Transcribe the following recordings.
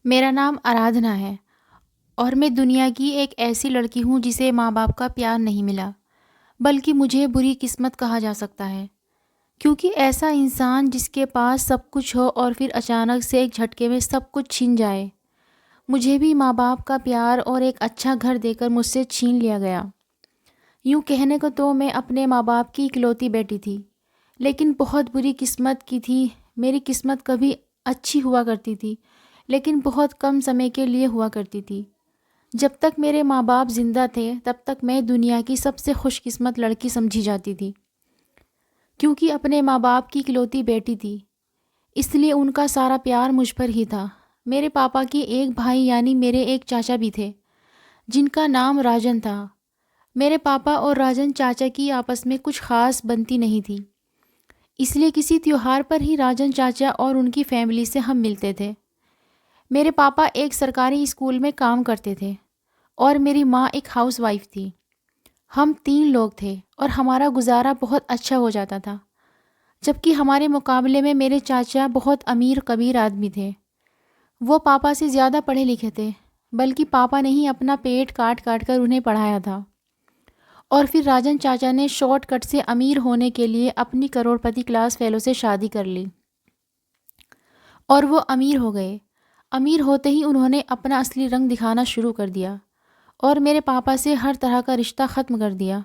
मेरा नाम आराधना है और मैं दुनिया की एक ऐसी लड़की हूँ जिसे माँ-बाप का प्यार नहीं मिला, बल्कि मुझे बुरी किस्मत कहा जा सकता है। क्योंकि ऐसा इंसान जिसके पास सब कुछ हो और फिर अचानक से एक झटके में सब कुछ छिन जाए। मुझे भी माँ-बाप का प्यार और एक अच्छा घर देकर मुझसे छीन लिया गया। यूँ कहने को तो मैं अपने माँ-बाप की इकलौती बेटी थी, लेकिन बहुत बुरी किस्मत की थी। मेरी किस्मत कभी अच्छी हुआ करती थी, लेकिन बहुत कम समय के लिए हुआ करती थी। जब तक मेरे माँ-बाप ज़िंदा थे, तब तक मैं दुनिया की सबसे खुशकिस्मत लड़की समझी जाती थी। क्योंकि अपने माँ-बाप की इकलौती बेटी थी, इसलिए उनका सारा प्यार मुझ पर ही था। मेरे पापा के एक भाई यानी मेरे एक चाचा भी थे, जिनका नाम राजन था। मेरे पापा और राजन चाचा की आपस में कुछ ख़ास बनती नहीं थी, इसलिए किसी त्योहार पर ही राजन चाचा और उनकी फैमिली से हम मिलते थे। मेरे पापा एक सरकारी स्कूल में काम करते थे और मेरी माँ एक हाउसवाइफ थी। हम 3 लोग थे और हमारा गुज़ारा बहुत अच्छा हो जाता था, जबकि हमारे मुकाबले में मेरे चाचा बहुत अमीर कबीर आदमी थे। वो पापा से ज़्यादा पढ़े लिखे थे, बल्कि पापा ने ही अपना पेट काट-काट कर उन्हें पढ़ाया था। और फिर राजन चाचा ने शॉर्टकट से अमीर होने के लिए अपनी करोड़पति क्लास फ़ेलो से शादी कर ली और वो अमीर हो गए। अमीर होते ही उन्होंने अपना असली रंग दिखाना शुरू कर दिया और मेरे पापा से हर तरह का रिश्ता ख़त्म कर दिया।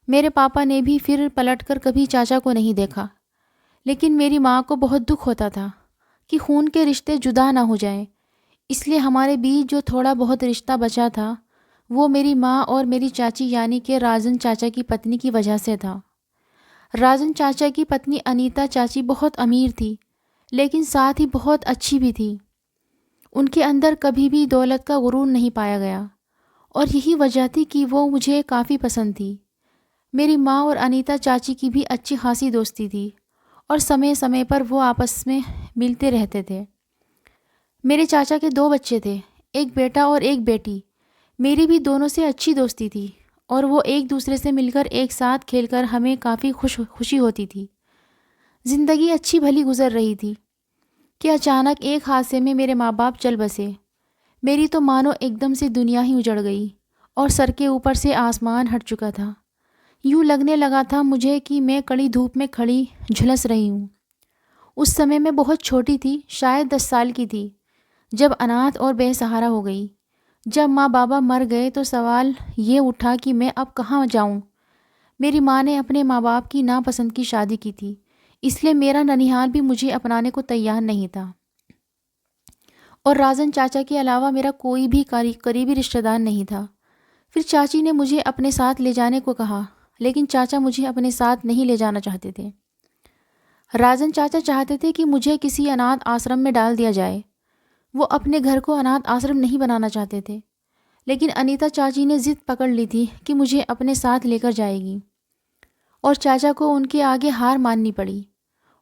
मेरे पापा ने भी फिर पलटकर कभी चाचा को नहीं देखा, लेकिन मेरी माँ को बहुत दुख होता था कि खून के रिश्ते जुदा ना हो जाएं। इसलिए हमारे बीच जो थोड़ा बहुत रिश्ता बचा था, वो मेरी माँ और मेरी चाची यानी कि राजन चाचा की पत्नी की वजह से था। राजन चाचा की पत्नी अनीता चाची बहुत अमीर थी, लेकिन साथ ही बहुत अच्छी भी थी। उनके अंदर कभी भी दौलत का गुरूर नहीं पाया गया और यही वजह थी कि वो मुझे काफ़ी पसंद थी। मेरी माँ और अनीता चाची की भी अच्छी खासी दोस्ती थी और समय समय पर वो आपस में मिलते रहते थे। मेरे चाचा के 2 बच्चे थे, एक बेटा और एक बेटी। मेरी भी दोनों से अच्छी दोस्ती थी और वो एक दूसरे से मिलकर एक साथ खेलकर हमें काफ़ी खुशी होती थी। ज़िंदगी अच्छी भली गुजर रही थी कि अचानक एक हादसे में मेरे माँ बाप चल बसे। मेरी तो मानो एकदम से दुनिया ही उजड़ गई और सर के ऊपर से आसमान हट चुका था। यूँ लगने लगा था मुझे कि मैं कड़ी धूप में खड़ी झुलस रही हूँ। उस समय मैं बहुत छोटी थी, शायद 10 साल की थी, जब अनाथ और बेसहारा हो गई। जब माँ बाबा मर गए तो सवाल ये उठा कि मैं अब कहाँ जाऊँ। मेरी माँ ने अपने माँ बाप की नापसंद की शादी की थी, इसलिए मेरा ननिहाल भी मुझे अपनाने को तैयार नहीं था और राजन चाचा के अलावा मेरा कोई भी करीबी रिश्तेदार नहीं था। फिर चाची ने मुझे अपने साथ ले जाने को कहा, लेकिन चाचा मुझे अपने साथ नहीं ले जाना चाहते थे। राजन चाचा चाहते थे कि मुझे किसी अनाथ आश्रम में डाल दिया जाए। वो अपने घर को अनाथ आश्रम नहीं बनाना चाहते थे, लेकिन अनीता चाची ने ज़िद पकड़ ली थी कि मुझे अपने साथ लेकर जाएगी और चाचा को उनके आगे हार माननी पड़ी।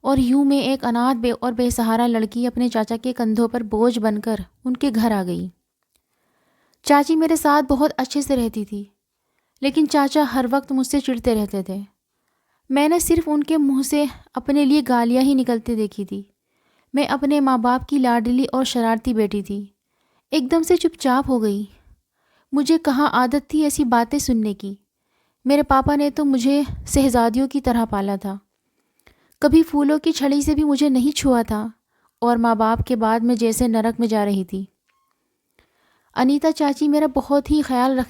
और यूं मैं एक अनाथ और बेसहारा लड़की अपने चाचा के कंधों पर बोझ बनकर उनके घर आ गई। चाची मेरे साथ बहुत अच्छे से रहती थी, लेकिन चाचा हर वक्त मुझसे चिढ़ते रहते थे। मैंने सिर्फ उनके मुंह से अपने लिए गालियाँ ही निकलते देखी थी। मैं अपने माँ बाप की लाडली और शरारती बेटी थी, एकदम से चुपचाप हो गई। मुझे कहाँ आदत थी ऐसी बातें सुनने की। मेरे पापा ने तो मुझे शहजादियों की तरह पाला था, कभी फूलों की छड़ी से भी मुझे नहीं छुआ था और माँ बाप के बाद मैं जैसे नरक में जा रही थी। अनीता चाची मेरा बहुत ही ख्याल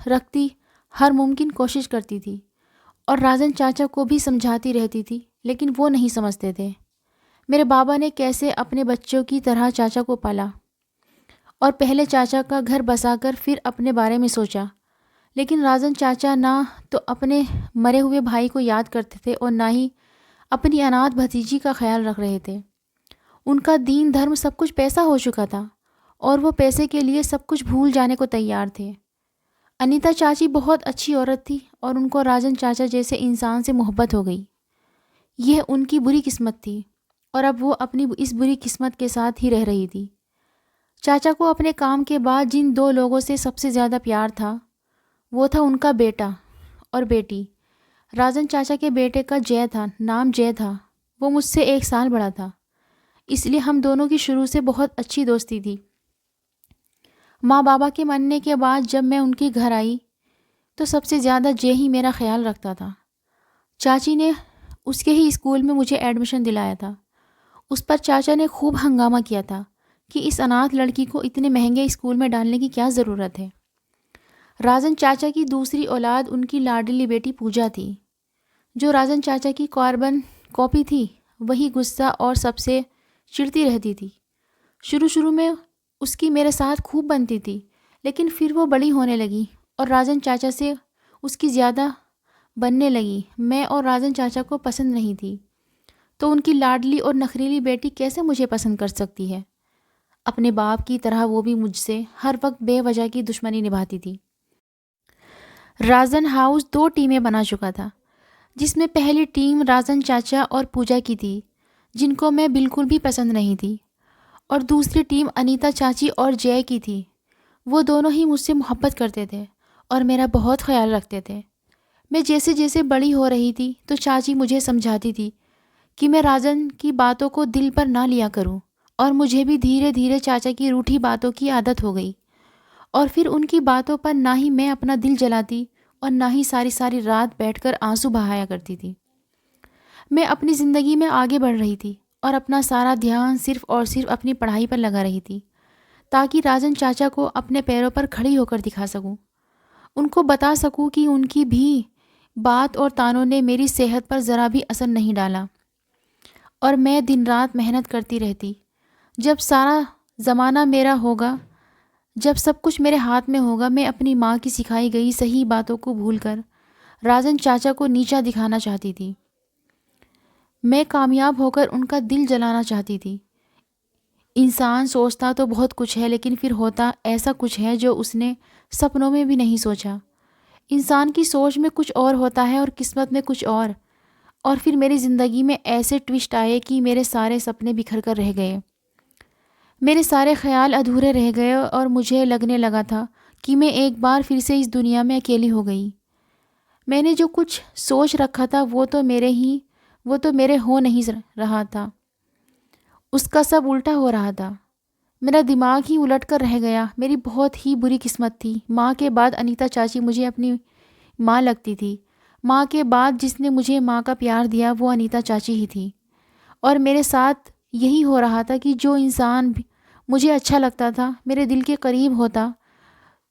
रखती हर मुमकिन कोशिश करती थी और राजन चाचा को भी समझाती रहती थी, लेकिन वो नहीं समझते थे। मेरे बाबा ने कैसे अपने बच्चों की तरह चाचा को पाला और पहले चाचा का घर बसाकर फिर अपने बारे में सोचा, लेकिन राजन चाचा ना तो अपने मरे हुए भाई को याद करते थे और ना ही अपनी अनाथ भतीजी का ख्याल रख रहे थे। उनका दीन धर्म सब कुछ पैसा हो चुका था और वो पैसे के लिए सब कुछ भूल जाने को तैयार थे। अनीता चाची बहुत अच्छी औरत थी और उनको राजन चाचा जैसे इंसान से मोहब्बत हो गई। यह उनकी बुरी किस्मत थी और अब वो अपनी इस बुरी किस्मत के साथ ही रह रही थी। चाचा को अपने काम के बाद जिन 2 लोगों से सबसे ज़्यादा प्यार था, वो था उनका बेटा और बेटी। राजन चाचा के बेटे का नाम जय था। वो मुझसे 1 साल बड़ा था, इसलिए हम दोनों की शुरू से बहुत अच्छी दोस्ती थी। माँ बाबा के मरने के बाद जब मैं उनके घर आई तो सबसे ज़्यादा जय ही मेरा ख्याल रखता था। चाची ने उसके ही स्कूल में मुझे एडमिशन दिलाया था। उस पर चाचा ने खूब हंगामा किया था कि इस अनाथ लड़की को इतने महंगे स्कूल में डालने की क्या ज़रूरत है। राजन चाचा की दूसरी औलाद उनकी लाडली बेटी पूजा थी, जो राजन चाचा की कार्बन कॉपी थी। वही गुस्सा और सबसे चिढ़ती रहती थी। शुरू शुरू में उसकी मेरे साथ खूब बनती थी, लेकिन फिर वो बड़ी होने लगी और राजन चाचा से उसकी ज़्यादा बनने लगी। मैं और राजन चाचा को पसंद नहीं थी, तो उनकी लाडली और नखरीली बेटी कैसे मुझे पसंद कर सकती है। अपने बाप की तरह वो भी मुझसे हर वक्त बेवजह की दुश्मनी निभाती थी। राजन हाउस 2 टीमें बना चुका था, जिसमें पहली टीम राजन चाचा और पूजा की थी, जिनको मैं बिल्कुल भी पसंद नहीं थी, और दूसरी टीम अनीता चाची और जय की थी। वो दोनों ही मुझसे मोहब्बत करते थे और मेरा बहुत ख्याल रखते थे। मैं जैसे जैसे बड़ी हो रही थी तो चाची मुझे समझाती थी कि मैं राजन की बातों को दिल पर ना लिया करूं, और मुझे भी धीरे धीरे चाचा की रूठी बातों की आदत हो गई। और फिर उनकी बातों पर ना ही मैं अपना दिल जलाती और ना ही सारी सारी रात बैठकर आंसू बहाया करती थी। मैं अपनी ज़िंदगी में आगे बढ़ रही थी और अपना सारा ध्यान सिर्फ़ और सिर्फ अपनी पढ़ाई पर लगा रही थी, ताकि राजन चाचा को अपने पैरों पर खड़ी होकर दिखा सकूं। उनको बता सकूं कि उनकी भी बात और तानों ने मेरी सेहत पर ज़रा भी असर नहीं डाला, और मैं दिन रात मेहनत करती रहती। जब सारा ज़माना मेरा होगा, जब सब कुछ मेरे हाथ में होगा, मैं अपनी माँ की सिखाई गई सही बातों को भूलकर राजन चाचा को नीचा दिखाना चाहती थी। मैं कामयाब होकर उनका दिल जलाना चाहती थी। इंसान सोचता तो बहुत कुछ है, लेकिन फिर होता ऐसा कुछ है जो उसने सपनों में भी नहीं सोचा। इंसान की सोच में कुछ और होता है और किस्मत में कुछ और फिर मेरी ज़िंदगी में ऐसे ट्विस्ट आए कि मेरे सारे सपने बिखर कर रह गए। मेरे सारे ख्याल अधूरे रह गए और मुझे लगने लगा था कि मैं एक बार फिर से इस दुनिया में अकेली हो गई। मैंने जो कुछ सोच रखा था वो तो मेरे हो नहीं रहा था, उसका सब उल्टा हो रहा था। मेरा दिमाग ही उलट कर रह गया। मेरी बहुत ही बुरी किस्मत थी। माँ के बाद अनीता चाची मुझे अपनी माँ लगती थी। माँ के बाद जिसने मुझे माँ का प्यार दिया वो अनीता चाची ही थी। और मेरे साथ यही हो रहा था कि जो इंसान मुझे अच्छा लगता था, मेरे दिल के करीब होता,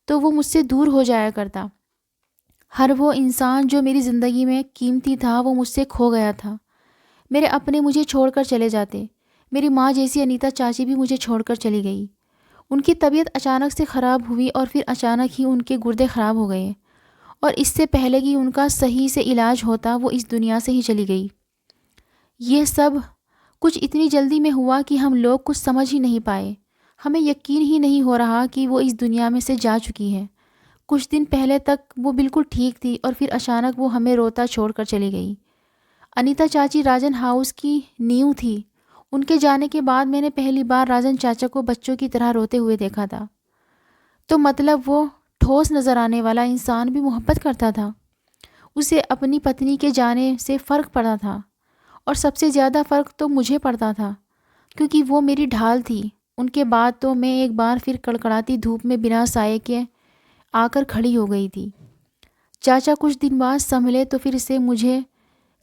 तो वो मुझसे दूर हो जाया करता। हर वो इंसान जो मेरी ज़िंदगी में कीमती था वो मुझसे खो गया था। मेरे अपने मुझे छोड़कर चले जाते। मेरी माँ जैसी अनीता चाची भी मुझे छोड़कर चली गई। उनकी तबीयत अचानक से ख़राब हुई और फिर अचानक ही उनके गुर्दे ख़राब हो गए, और इससे पहले कि उनका सही से इलाज होता वो इस दुनिया से ही चली गई। ये सब कुछ इतनी जल्दी में हुआ कि हम लोग कुछ समझ ही नहीं पाए। हमें यकीन ही नहीं हो रहा कि वो इस दुनिया में से जा चुकी है। कुछ दिन पहले तक वो बिल्कुल ठीक थी और फिर अचानक वो हमें रोता छोड़कर चली गई। अनीता चाची राजन हाउस की नींव थी। उनके जाने के बाद मैंने पहली बार राजन चाचा को बच्चों की तरह रोते हुए देखा था। तो मतलब वो ठोस नज़र आने वाला इंसान भी मोहब्बत करता था। उसे अपनी पत्नी के जाने से फ़र्क पड़ा था, और सबसे ज़्यादा फ़र्क तो मुझे पड़ता था, क्योंकि वो मेरी ढाल थी। उनके बाद तो मैं एक बार फिर कड़कड़ाती धूप में बिना साए के आकर खड़ी हो गई थी। चाचा कुछ दिन बाद संभले तो फिर से मुझे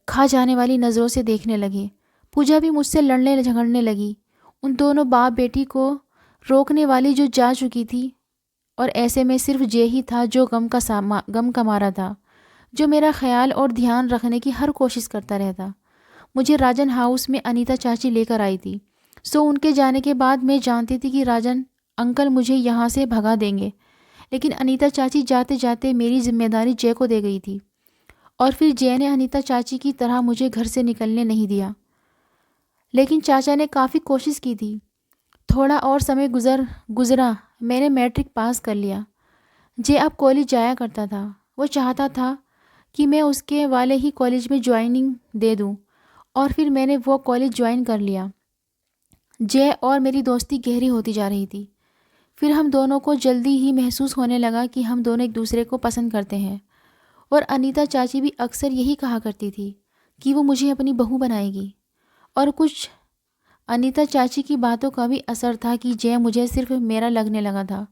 खा जाने वाली नज़रों से देखने लगे। पूजा भी मुझसे लड़ने झगड़ने लगी। उन दोनों बाप बेटी को रोकने वाली जो जा चुकी थी, और ऐसे में सिर्फ जे ही था जो गम का मारा था, जो मेरा ख्याल और ध्यान रखने की हर कोशिश करता रहता। मुझे राजन हाउस में अनीता चाची लेकर आई थी। सो उनके जाने के बाद मैं जानती थी कि राजन अंकल मुझे यहाँ से भगा देंगे, लेकिन अनीता चाची जाते जाते मेरी जिम्मेदारी जय को दे गई थी, और फिर जय ने अनीता चाची की तरह मुझे घर से निकलने नहीं दिया। लेकिन चाचा ने काफ़ी कोशिश की थी। थोड़ा और समय गुज़रा, मैंने मैट्रिक पास कर लिया। जय अब कॉलेज जाया करता था। वो चाहता था कि मैं उसके वाले ही कॉलेज में ज्वाइनिंग दे दूं, और फिर मैंने वो कॉलेज ज्वाइन कर लिया। जय और मेरी दोस्ती गहरी होती जा रही थी। फिर हम दोनों को जल्दी ही महसूस होने लगा कि हम दोनों एक दूसरे को पसंद करते हैं, और अनीता चाची भी अक्सर यही कहा करती थी कि वो मुझे अपनी बहू बनाएगी। और कुछ अनीता चाची की बातों का भी असर था कि जय मुझे सिर्फ मेरा लगने लगा था।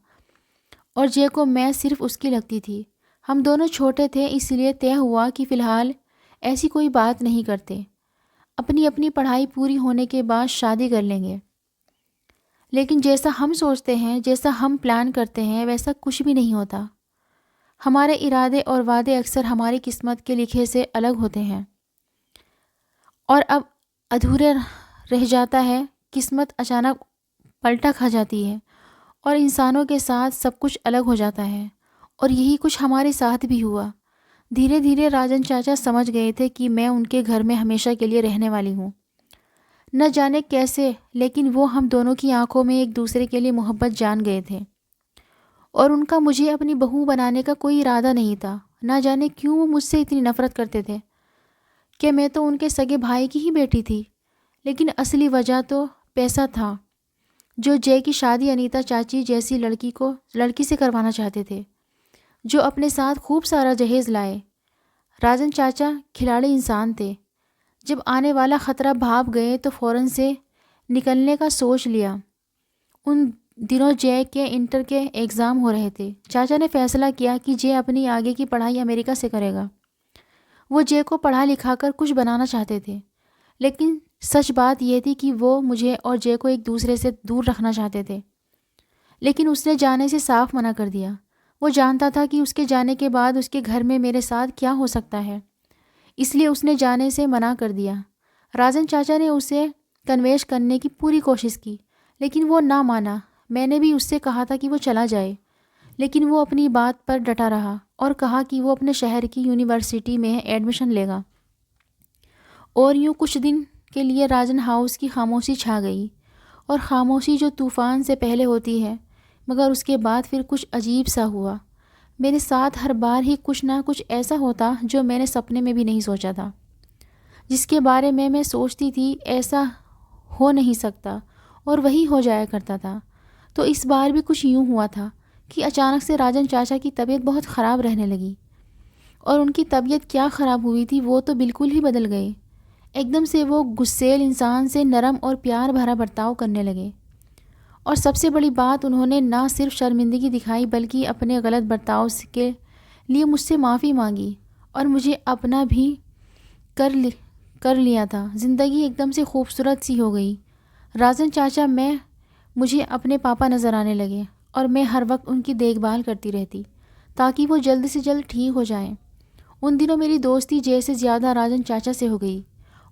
और जय को मैं सिर्फ उसकी लगती थी। हम दोनों छोटे थे, इसलिए तय हुआ कि फ़िलहाल ऐसी कोई बात नहीं करते। अपनी अपनी पढ़ाई पूरी होने के बाद शादी कर लेंगे। लेकिन जैसा हम सोचते हैं, जैसा हम प्लान करते हैं, वैसा कुछ भी नहीं होता। हमारे इरादे और वादे अक्सर हमारी किस्मत के लिखे से अलग होते हैं और अब अधूरे रह जाता है। किस्मत अचानक पलटा खा जाती है और इंसानों के साथ सब कुछ अलग हो जाता है। और यही कुछ हमारे साथ भी हुआ। धीरे धीरे राजन चाचा समझ गए थे कि मैं उनके घर में हमेशा के लिए रहने वाली हूँ। न जाने कैसे, लेकिन वो हम दोनों की आंखों में एक दूसरे के लिए मोहब्बत जान गए थे। और उनका मुझे अपनी बहू बनाने का कोई इरादा नहीं था। ना जाने क्यों वो मुझसे इतनी नफ़रत करते थे कि मैं तो उनके सगे भाई की ही बेटी थी। लेकिन असली वजह तो पैसा था, जो जय की शादी अनीता चाची जैसी लड़की से करवाना चाहते थे, जो अपने साथ खूब सारा जहेज़ लाए। राजन चाचा खिलाड़ी इंसान थे। जब आने वाला ख़तरा भाप गए तो फ़ौरन से निकलने का सोच लिया। उन दिनों जय के इंटर के एग्ज़ाम हो रहे थे। चाचा ने फैसला किया कि जय अपनी आगे की पढ़ाई अमेरिका से करेगा। वो जय को पढ़ा लिखा कर कुछ बनाना चाहते थे, लेकिन सच बात यह थी कि वो मुझे और जय को एक दूसरे से दूर रखना चाहते थे। लेकिन उसने जाने से साफ मना कर दिया। वो जानता था कि उसके जाने के बाद उसके घर में मेरे साथ क्या हो सकता है, इसलिए उसने जाने से मना कर दिया। राजन चाचा ने उसे कन्वेंस करने की पूरी कोशिश की, लेकिन वो ना माना। मैंने भी उससे कहा था कि वो चला जाए, लेकिन वो अपनी बात पर डटा रहा और कहा कि वो अपने शहर की यूनिवर्सिटी में एडमिशन लेगा। और यूँ कुछ दिन के लिए राजन हाउस की खामोशी छा गई। और खामोशी जो तूफ़ान से पहले होती है, मगर उसके बाद फिर कुछ अजीब सा हुआ। मेरे साथ हर बार ही कुछ ना कुछ ऐसा होता जो मैंने सपने में भी नहीं सोचा था, जिसके बारे में मैं सोचती थी ऐसा हो नहीं सकता, और वही हो जाया करता था। तो इस बार भी कुछ यूँ हुआ था कि अचानक से राजन चाचा की तबीयत बहुत ख़राब रहने लगी। और उनकी तबीयत क्या ख़राब हुई थी, वो तो बिल्कुल ही बदल गए। एकदम से वो गुस्सैल इंसान से नरम और प्यार भरा बर्ताव करने लगे। और सबसे बड़ी बात, उन्होंने ना सिर्फ शर्मिंदगी दिखाई बल्कि अपने गलत बर्ताव के लिए मुझसे माफ़ी मांगी और मुझे अपना भी कर लिया था। ज़िंदगी एकदम से खूबसूरत सी हो गई। राजन चाचा मुझे अपने पापा नज़र आने लगे और मैं हर वक्त उनकी देखभाल करती रहती ताकि वो जल्द से जल्द ठीक हो जाएं। उन दिनों मेरी दोस्ती जय से ज़्यादा राजन चाचा से हो गई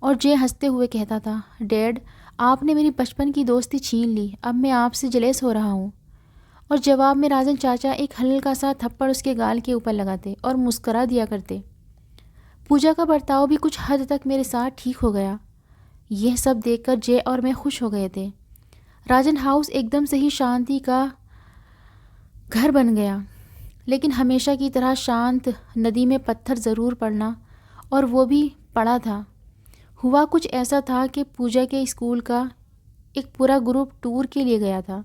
और जय हंसते हुए कहता था, डैड, आपने मेरी बचपन की दोस्ती छीन ली, अब मैं आपसे जलेस हो रहा हूँ। और जवाब में राजन चाचा एक हल्का सा थप्पड़ उसके गाल के ऊपर लगाते और मुस्करा दिया करते। पूजा का बर्ताव भी कुछ हद तक मेरे साथ ठीक हो गया। यह सब देखकर जय और मैं खुश हो गए थे। राजन हाउस एकदम से ही शांति का घर बन गया, लेकिन हमेशा की तरह शांत। नदी में पत्थर ज़रूर पड़ना, और वो भी पड़ा था। हुआ कुछ ऐसा था कि पूजा के स्कूल का एक पूरा ग्रुप टूर के लिए गया था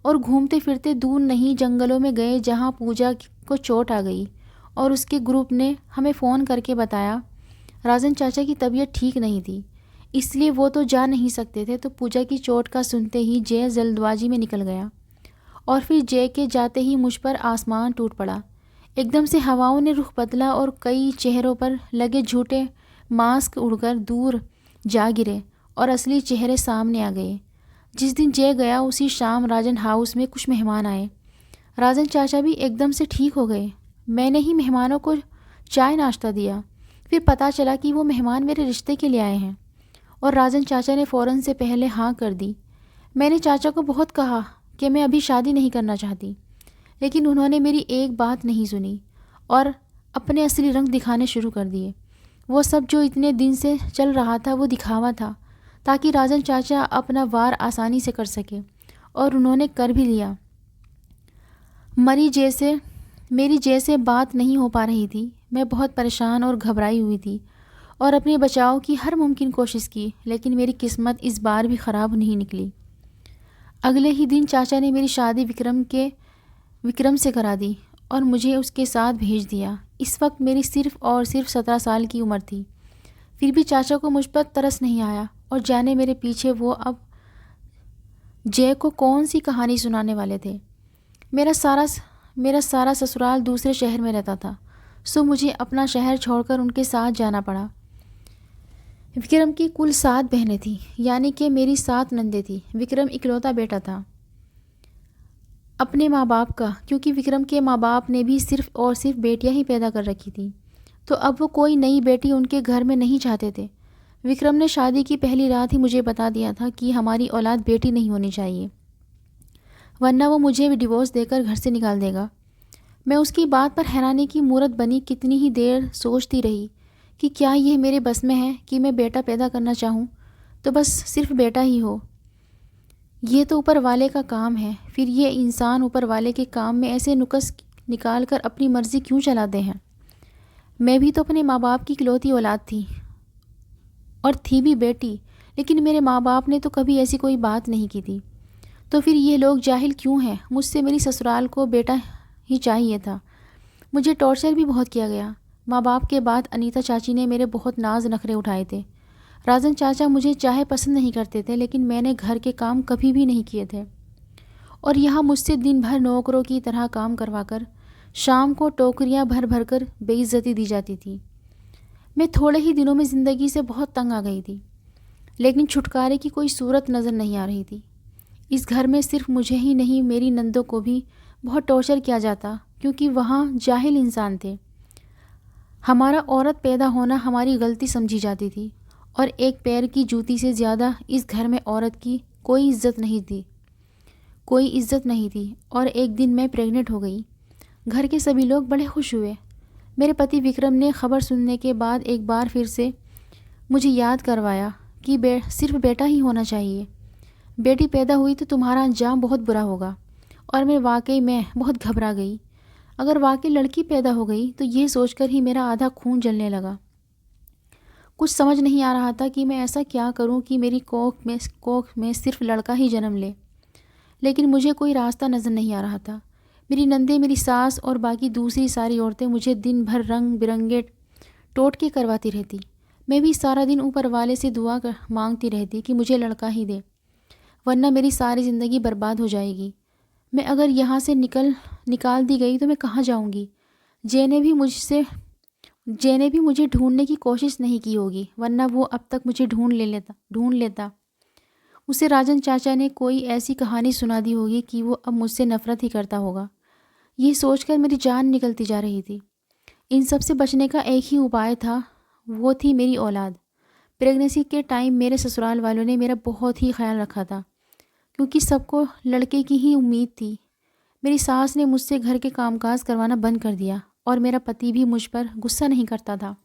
और घूमते फिरते दूर नहीं जंगलों में गए, जहाँ पूजा को चोट आ गई। और उसके ग्रुप ने हमें फ़ोन करके बताया राजन चाचा की तबीयत ठीक नहीं थी, इसलिए वो तो जा नहीं सकते थे। तो पूजा की चोट का सुनते ही जय जल्दबाजी में निकल गया और फिर जय के जाते ही मुझ पर आसमान टूट पड़ा। एकदम से हवाओं ने रुख बदला और कई चेहरों पर लगे झूठे मास्क उड़कर दूर जा गिरे और असली चेहरे सामने आ गए। जिस दिन जय गया उसी शाम राजन हाउस में कुछ मेहमान आए। राजन चाचा भी एकदम से ठीक हो गए। मैंने ही मेहमानों को चाय नाश्ता दिया। फिर पता चला कि वो मेहमान मेरे रिश्ते के लिए आए हैं और राजन चाचा ने फ़ौरन से पहले हाँ कर दी। मैंने चाचा को बहुत कहा कि मैं अभी शादी नहीं करना चाहती, लेकिन उन्होंने मेरी एक बात नहीं सुनी और अपने असली रंग दिखाने शुरू कर दिए। वो सब जो इतने दिन से चल रहा था वो दिखावा था, ताकि राजन चाचा अपना वार आसानी से कर सके, और उन्होंने कर भी लिया। मेरी जैसे बात नहीं हो पा रही थी। मैं बहुत परेशान और घबराई हुई थी और अपने बचाव की हर मुमकिन कोशिश की, लेकिन मेरी किस्मत इस बार भी ख़राब नहीं निकली। अगले ही दिन चाचा ने मेरी शादी विक्रम से करा दी और मुझे उसके साथ भेज दिया। इस वक्त मेरी सिर्फ़ और सिर्फ 17 साल की उम्र थी। फिर भी चाचा को मुझ पर तरस नहीं आया और जाने मेरे पीछे वो अब जय को कौन सी कहानी सुनाने वाले थे। मेरा सारा ससुराल दूसरे शहर में रहता था, सो मुझे अपना शहर छोड़कर उनके साथ जाना पड़ा। विक्रम की कुल 7 बहनें थीं, यानी कि मेरी 7 नंदें थीं। विक्रम इकलौता बेटा था अपने माँ बाप का, क्योंकि विक्रम के माँ बाप ने भी सिर्फ़ और सिर्फ बेटियां ही पैदा कर रखी थीं। तो अब वो कोई नई बेटी उनके घर में नहीं चाहते थे। विक्रम ने शादी की पहली रात ही मुझे बता दिया था कि हमारी औलाद बेटी नहीं होनी चाहिए, वरना वो मुझे भी डिवोर्स देकर घर से निकाल देगा। मैं उसकी बात पर हैरानी की मूरत बनी कितनी ही देर सोचती रही कि क्या यह मेरे बस में है कि मैं बेटा पैदा करना चाहूँ तो बस सिर्फ बेटा ही हो। ये तो ऊपर वाले का काम है, फिर ये इंसान ऊपर वाले के काम में ऐसे नुक्स निकाल कर अपनी मर्ज़ी क्यों चलाते हैं। मैं भी तो अपने माँ बाप की इकलौती औलाद थी और थी भी बेटी, लेकिन मेरे माँ बाप ने तो कभी ऐसी कोई बात नहीं की थी। तो फिर ये लोग जाहिल क्यों हैं। मुझसे मेरी ससुराल को बेटा ही चाहिए था। मुझे टॉर्चर भी बहुत किया गया। माँ बाप के बाद अनीता चाची ने मेरे बहुत नाज नखरे उठाए थे। राजन चाचा मुझे चाहे पसंद नहीं करते थे, लेकिन मैंने घर के काम कभी भी नहीं किए थे और यहाँ मुझसे दिन भर नौकरों की तरह काम करवाकर शाम को टोकरियाँ भर भर कर बेइज्जती दी जाती थी। मैं थोड़े ही दिनों में ज़िंदगी से बहुत तंग आ गई थी, लेकिन छुटकारे की कोई सूरत नज़र नहीं आ रही थी। इस घर में सिर्फ मुझे ही नहीं, मेरी नंदों को भी बहुत टॉर्चर किया जाता, क्योंकि वहाँ जाहिल इंसान थे। हमारा औरत पैदा होना हमारी गलती समझी जाती थी और एक पैर की जूती से ज़्यादा इस घर में औरत की कोई इज्जत नहीं थी। और एक दिन मैं प्रेग्नेंट हो गई। घर के सभी लोग बड़े खुश हुए। मेरे पति विक्रम ने खबर सुनने के बाद एक बार फिर से मुझे याद करवाया कि सिर्फ बेटा ही होना चाहिए। बेटी पैदा हुई तो तुम्हारा अंजाम बहुत बुरा होगा। और मैं वाकई में बहुत घबरा गई। अगर वाकई लड़की पैदा हो गई तो ये सोचकर ही मेरा आधा खून जलने लगा। कुछ समझ नहीं आ रहा था कि मैं ऐसा क्या करूं कि मेरी कोख में सिर्फ लड़का ही जन्म ले, लेकिन मुझे कोई रास्ता नज़र नहीं आ रहा था। मेरी नंदे, मेरी सास और बाकी दूसरी सारी औरतें मुझे दिन भर रंग बिरंगे टोटके करवाती रहती। मैं भी सारा दिन ऊपर वाले से मांगती रहती कि मुझे लड़का ही दे, वरना मेरी सारी ज़िंदगी बर्बाद हो जाएगी। मैं अगर यहाँ से निकाल दी गई तो मैं कहाँ जाऊँगी। जे ने भी मुझे ढूंढने की कोशिश नहीं की होगी, वरना वो अब तक मुझे ढूंढ लेता। उसे राजन चाचा ने कोई ऐसी कहानी सुना दी होगी कि वो अब मुझसे नफ़रत ही करता होगा। ये सोचकर मेरी जान निकलती जा रही थी। इन सब से बचने का एक ही उपाय था, वो थी मेरी औलाद। प्रेगनेंसी के टाइम मेरे ससुराल वालों ने मेरा बहुत ही ख्याल रखा था, क्योंकि सबको लड़के की ही उम्मीद थी। मेरी सास ने मुझसे घर के कामकाज करवाना बंद कर दिया और मेरा पति भी मुझ पर गुस्सा नहीं करता था।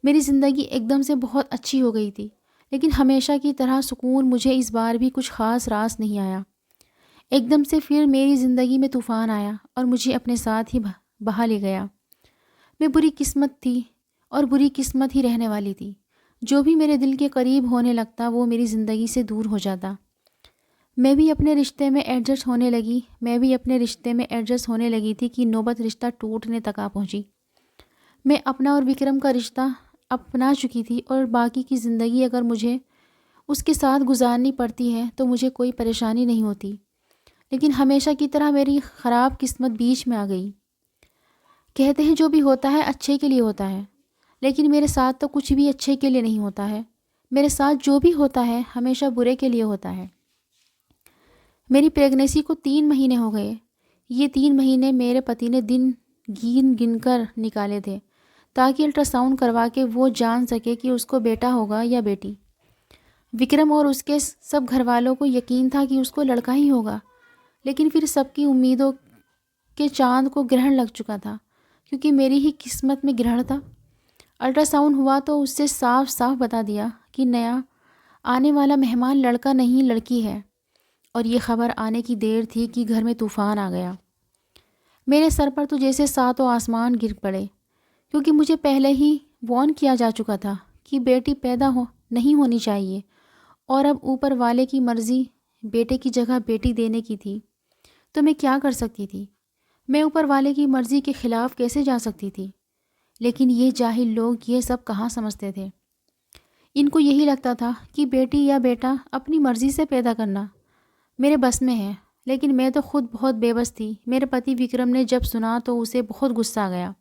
मेरी ज़िंदगी एकदम से बहुत अच्छी हो गई थी, लेकिन हमेशा की तरह सुकून मुझे इस बार भी कुछ ख़ास रास नहीं आया। एकदम से फिर मेरी ज़िंदगी में तूफ़ान आया और मुझे अपने साथ ही बहा ले गया। मैं बुरी किस्मत थी और बुरी किस्मत ही रहने वाली थी। जो भी मेरे दिल के करीब होने लगता वो मेरी ज़िंदगी से दूर हो जाता। मैं भी अपने रिश्ते में एडजस्ट होने लगी थी कि नौबत रिश्ता टूटने तक आ पहुंची। मैं अपना और विक्रम का रिश्ता अपना चुकी थी और बाकी की ज़िंदगी अगर मुझे उसके साथ गुजारनी पड़ती है तो मुझे कोई परेशानी नहीं होती। लेकिन हमेशा की तरह मेरी ख़राब किस्मत बीच में आ गई। कहते हैं जो भी होता है अच्छे के लिए होता है, लेकिन मेरे साथ तो कुछ भी अच्छे के लिए नहीं होता है। मेरे साथ जो भी होता है हमेशा बुरे के लिए होता है। मेरी प्रेगनेंसी को 3 महीने हो गए। ये 3 महीने मेरे पति ने दिन गिन कर निकाले थे, ताकि अल्ट्रासाउंड करवा के वो जान सके कि उसको बेटा होगा या बेटी। विक्रम और उसके सब घर वालों को यकीन था कि उसको लड़का ही होगा, लेकिन फिर सबकी उम्मीदों के चांद को ग्रहण लग चुका था, क्योंकि मेरी ही किस्मत में ग्रहण था। अल्ट्रासाउंड हुआ तो उससे साफ साफ बता दिया कि नया आने वाला मेहमान लड़का नहीं लड़की है। और ये खबर आने की देर थी कि घर में तूफ़ान आ गया। मेरे सर पर तो जैसे सातों आसमान गिर पड़े, क्योंकि मुझे पहले ही वार्न किया जा चुका था कि बेटी नहीं होनी चाहिए, और अब ऊपर वाले की मर्ज़ी बेटे की जगह बेटी देने की थी। तो मैं क्या कर सकती थी। मैं ऊपर वाले की मर्ज़ी के ख़िलाफ़ कैसे जा सकती थी। लेकिन ये जाहिल लोग ये सब कहाँ समझते थे। इनको यही लगता था कि बेटी या बेटा अपनी मर्ज़ी से पैदा करना मेरे बस में है। लेकिन मैं तो खुद बहुत बेबस थी। मेरे पति विक्रम ने जब सुना तो उसे बहुत गुस्सा आ गया।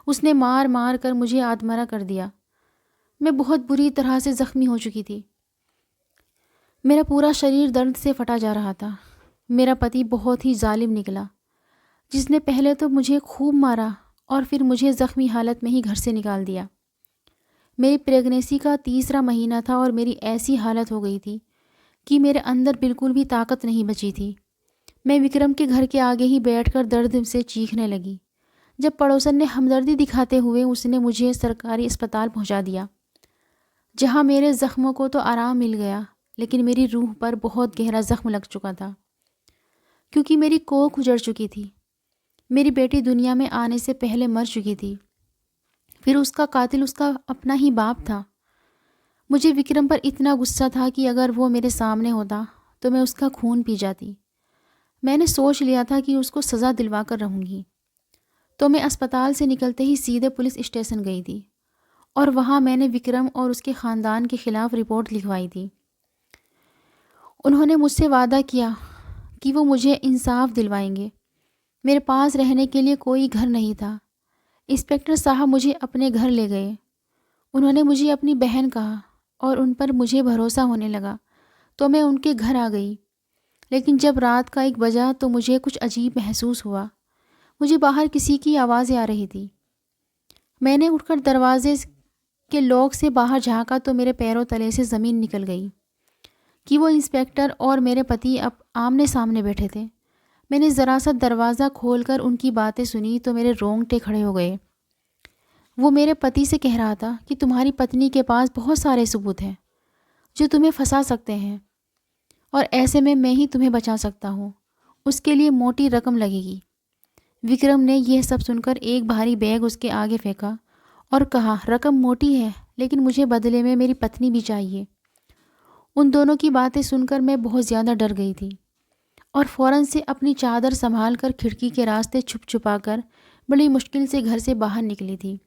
उसने मार मार कर मुझे आधमरा कर दिया। मैं बहुत बुरी तरह से ज़ख्मी हो चुकी थी। मेरा पूरा शरीर दर्द से फटा जा रहा था। मेरा पति बहुत ही जालिम निकला, जिसने पहले तो मुझे खूब मारा और फिर मुझे ज़ख्मी हालत में ही घर से निकाल दिया। मेरी प्रेगनेंसी का तीसरा महीना था और मेरी ऐसी हालत हो गई थी कि मेरे अंदर बिल्कुल भी ताकत नहीं बची थी। मैं विक्रम के घर के आगे ही बैठकर दर्द से चीखने लगी। जब पड़ोसन ने हमदर्दी दिखाते हुए उसने मुझे सरकारी अस्पताल पहुंचा दिया, जहां मेरे ज़ख्मों को तो आराम मिल गया, लेकिन मेरी रूह पर बहुत गहरा ज़ख्म लग चुका था, क्योंकि मेरी कोख उजड़ चुकी थी। मेरी बेटी दुनिया में आने से पहले मर चुकी थी। फिर उसका कातिल उसका अपना ही बाप था। मुझे विक्रम पर इतना गुस्सा था कि अगर वो मेरे सामने होता तो मैं उसका खून पी जाती। मैंने सोच लिया था कि उसको सज़ा दिलवा कर रहूँगी। तो मैं अस्पताल से निकलते ही सीधे पुलिस स्टेशन गई थी और वहाँ मैंने विक्रम और उसके ख़ानदान के ख़िलाफ़ रिपोर्ट लिखवाई थी। उन्होंने मुझसे वादा किया कि वो मुझे इंसाफ दिलवाएंगे। मेरे पास रहने के लिए कोई घर नहीं था। इंस्पेक्टर साहब मुझे अपने घर ले गए। उन्होंने मुझे अपनी बहन कहा और उन पर मुझे भरोसा होने लगा, तो मैं उनके घर आ गई। लेकिन जब रात का 1 बजा तो मुझे कुछ अजीब महसूस हुआ। मुझे बाहर किसी की आवाज़ें आ रही थी। मैंने उठकर दरवाजे के लॉक से बाहर झाँका तो मेरे पैरों तले से ज़मीन निकल गई कि वो इंस्पेक्टर और मेरे पति अब आमने सामने बैठे थे। मैंने ज़रा सा दरवाज़ा खोलकर उनकी बातें सुनी तो मेरे रोंगटे खड़े हो गए। वो मेरे पति से कह रहा था कि तुम्हारी पत्नी के पास बहुत सारे सबूत हैं जो तुम्हें फंसा सकते हैं, और ऐसे में मैं ही तुम्हें बचा सकता हूँ। उसके लिए मोटी रकम लगेगी। विक्रम ने यह सब सुनकर एक भारी बैग उसके आगे फेंका और कहा, रकम मोटी है, लेकिन मुझे बदले में मेरी पत्नी भी चाहिए। उन दोनों की बातें सुनकर मैं बहुत ज़्यादा डर गई थी और फ़ौरन से अपनी चादर संभाल कर खिड़की के रास्ते छुप छुपा कर बड़ी मुश्किल से घर से बाहर निकली थी।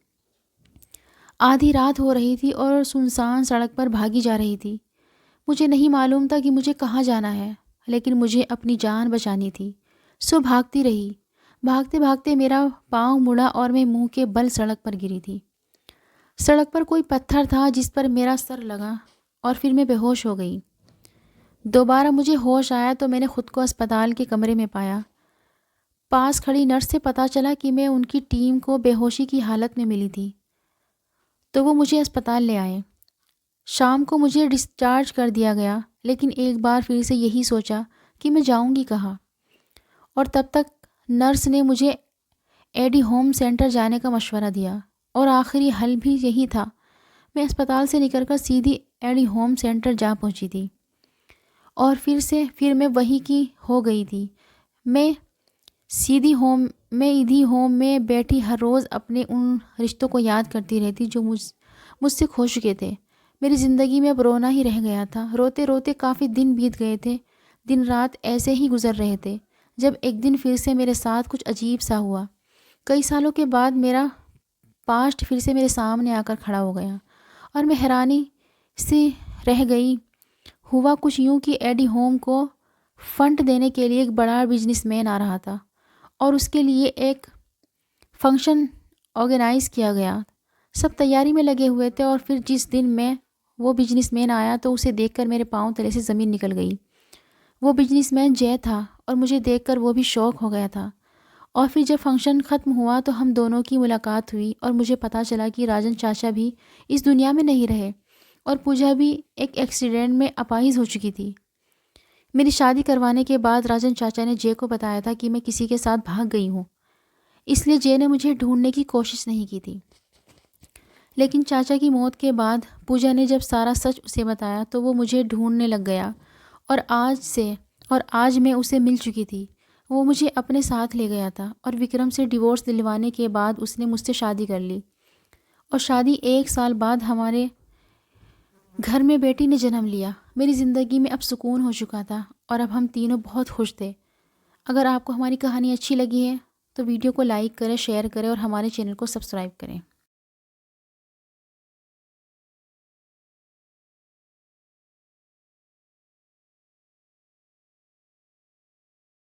आधी रात हो रही थी और सुनसान सड़क पर भागी जा रही थी। मुझे नहीं मालूम था कि मुझे कहाँ जाना है, लेकिन मुझे अपनी जान बचानी थी। सो भागती रही। भागते भागते मेरा पाँव मुड़ा और मैं मुंह के बल सड़क पर गिरी थी। सड़क पर कोई पत्थर था जिस पर मेरा सर लगा और फिर मैं बेहोश हो गई। दोबारा मुझे होश आया तो मैंने खुद को अस्पताल के कमरे में पाया। पास खड़ी नर्स से पता चला कि मैं उनकी टीम को बेहोशी की हालत में मिली थी, तो वो मुझे अस्पताल ले आए। शाम को मुझे डिस्चार्ज कर दिया गया, लेकिन एक बार फिर से यही सोचा कि मैं जाऊंगी कहाँ। और तब तक नर्स ने मुझे एडी होम सेंटर जाने का मशवरा दिया और आखिरी हल भी यही था। मैं अस्पताल से निकलकर सीधी एडी होम सेंटर जा पहुंची थी और फिर मैं वहीं की हो गई थी। मैं इधी होम में बैठी हर रोज़ अपने उन रिश्तों को याद करती रहती जो मुझसे खो चुके थे। मेरी ज़िंदगी में अब रोना ही रह गया था। रोते रोते काफ़ी दिन बीत गए थे। दिन रात ऐसे ही गुजर रहे थे जब एक दिन फिर से मेरे साथ कुछ अजीब सा हुआ। कई सालों के बाद मेरा पास्ट फिर से मेरे सामने आकर खड़ा हो गया और मैं हैरानी से रह गई। हुआ कुछ यूँ कि एडी होम को फंड देने के लिए एक बड़ा बिजनेसमैन आ रहा था और उसके लिए एक फंक्शन ऑर्गेनाइज़ किया गया। सब तैयारी में लगे हुए थे और फिर जिस दिन वो बिजनेसमैन आया तो उसे देखकर मेरे पाँव तले से ज़मीन निकल गई। वो बिजनेसमैन जय था और मुझे देखकर वो भी शॉक हो गया था। और फिर जब फंक्शन ख़त्म हुआ तो हम दोनों की मुलाकात हुई और मुझे पता चला कि राजन चाचा भी इस दुनिया में नहीं रहे और पूजा भी एक एक्सीडेंट में अपाहिज हो चुकी थी। मेरी शादी करवाने के बाद राजन चाचा ने जय को बताया था कि मैं किसी के साथ भाग गई हूँ, इसलिए जय ने मुझे ढूंढने की कोशिश नहीं की थी। लेकिन चाचा की मौत के बाद पूजा ने जब सारा सच उसे बताया तो वो मुझे ढूंढने लग गया और आज मैं उसे मिल चुकी थी। वो मुझे अपने साथ ले गया था और विक्रम से डिवोर्स दिलवाने के बाद उसने मुझसे शादी कर ली और शादी 1 साल बाद हमारे घर में बेटी ने जन्म लिया। मेरी ज़िंदगी में अब सुकून हो चुका था और अब हम तीनों बहुत खुश थे। अगर आपको हमारी कहानी अच्छी लगी है तो वीडियो को लाइक करें, शेयर करें और हमारे चैनल को सब्सक्राइब करें।